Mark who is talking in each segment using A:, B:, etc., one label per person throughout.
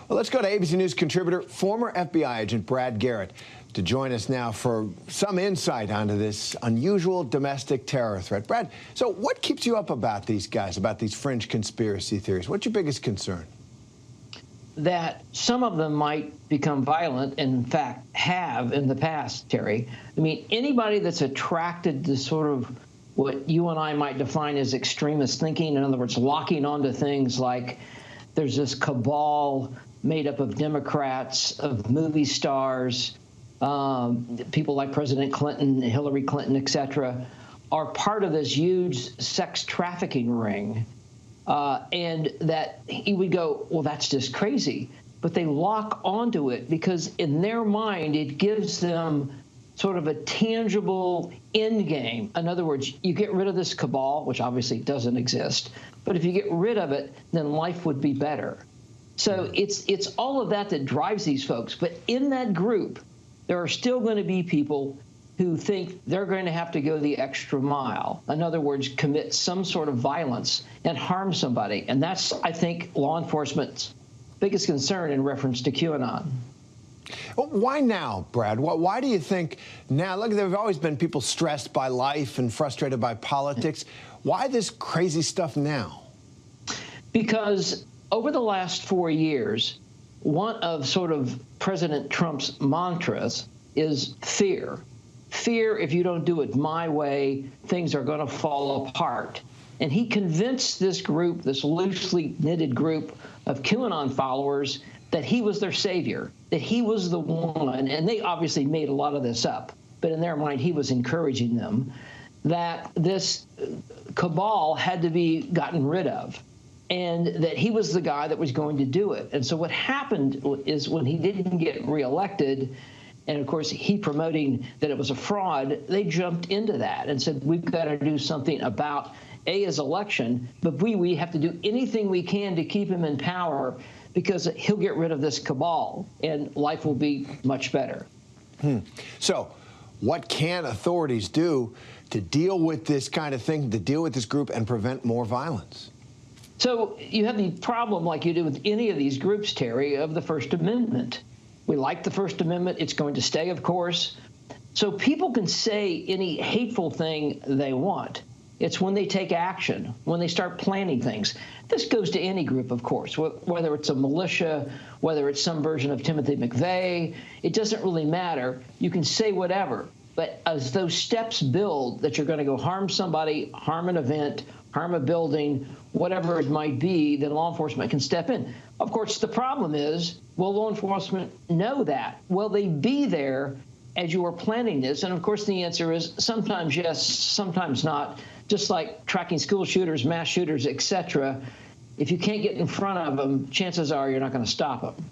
A: Well, let's go to ABC News contributor, former FBI agent Brad Garrett, to join us now for some insight onto this unusual domestic terror threat. Brad, so what keeps you up about these guys, about these fringe conspiracy theories? What's your biggest concern?
B: That some of them might become violent, and in fact have in the past, Terry. I mean, anybody that's attracted to sort of what you and I might define as extremist thinking, in other words, locking onto things like there's this cabal made up of Democrats, of movie stars, people like President Clinton, Hillary Clinton, et cetera, are part of this huge sex trafficking ring. And that he would go, well, that's just crazy. But they lock onto it because in their mind, it gives them sort of a tangible end game. In other words, you get rid of this cabal, which obviously doesn't exist. But if you get rid of it, then life would be better. So it's all of that that drives these folks. But in that group, there are still going to be people who think they're going to have to go the extra mile. In other words, commit some sort of violence and harm somebody. And that's, I think, law enforcement's biggest concern in reference to QAnon.
A: Well, why now, Brad? Why do you think now? Look, there have always been people stressed by life and frustrated by politics. Why this crazy stuff now?
B: Because over the last 4 years, one of sort of President Trump's mantras is fear. Fear, if you don't do it my way, things are going to fall apart. And he convinced this group, this loosely knitted group of QAnon followers, that he was their savior, that he was the one, and they obviously made a lot of this up, but in their mind, he was encouraging them, that this cabal had to be gotten rid of, and that he was the guy that was going to do it. And so what happened is when he didn't get reelected, and of course he promoting that it was a fraud, they jumped into that and said, we've got to do something about his election, but we have to do anything we can to keep him in power because he'll get rid of this cabal and life will be much better.
A: So what can authorities do to deal with this kind of thing, to deal with this group and prevent more violence?
B: So you have the problem, like you do with any of these groups, Terry, of the First Amendment. We like the First Amendment. It's going to stay, of course. So people can say any hateful thing they want. It's when they take action, when they start planning things. This goes to any group, of course, whether it's a militia, whether it's some version of Timothy McVeigh. It doesn't really matter. You can say whatever. But as those steps build that you're going to go harm somebody, harm an event, harm a building, whatever it might be, then law enforcement can step in. Of course, the problem is, will law enforcement know that? Will they be there as you are planning this? And of course, the answer is sometimes yes, sometimes not. Just like tracking school shooters, mass shooters, etc. If you can't get in front of them, chances are you're not going to stop them.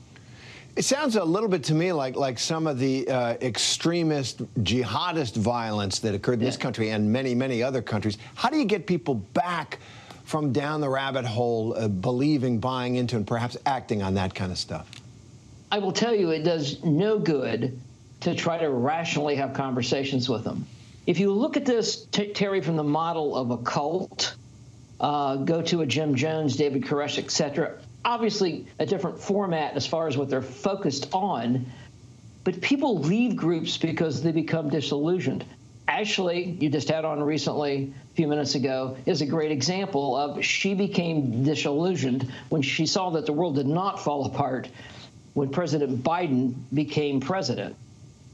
A: It sounds a little bit to me like some of the extremist jihadist violence that occurred in this country and many, many other countries. How do you get people back from down the rabbit hole, believing, buying into, and perhaps acting on that kind of stuff?
B: I will tell you, it does no good to try to rationally have conversations with them. If you look at this, Terry, from the model of a cult, go to a Jim Jones, David Koresh, et cetera, obviously a different format as far as what they're focused on, but people leave groups because they become disillusioned. Ashley, you just had on recently, a few minutes ago, is a great example of she became disillusioned when she saw that the world did not fall apart when President Biden became president.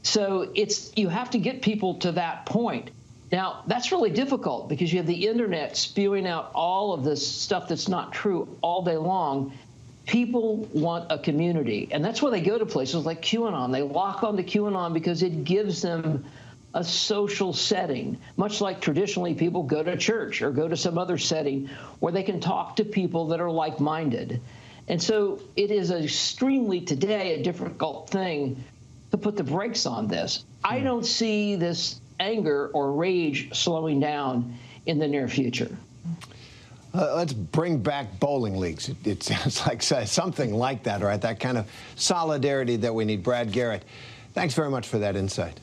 B: So you have to get people to that point. Now, that's really difficult because you have the internet spewing out all of this stuff that's not true all day long. People want a community, and that's why they go to places like QAnon. They lock onto QAnon because it gives them a social setting, much like traditionally people go to church or go to some other setting where they can talk to people that are like-minded. And so it is extremely, today, a difficult thing to put the brakes on this. I don't see this anger or rage slowing down in the near future.
A: Let's bring back bowling leagues. It sounds like something like that, right? That kind of solidarity that we need. Brad Garrett, thanks very much for that insight.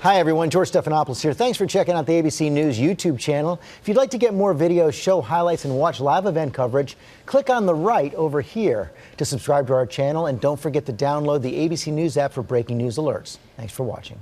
C: Hi, everyone. George Stephanopoulos here. Thanks for checking out the ABC News YouTube channel. If you'd like to get more videos, show highlights, and watch live event coverage, click on the right over here to subscribe to our channel. And don't forget to download the ABC News app for breaking news alerts. Thanks for watching.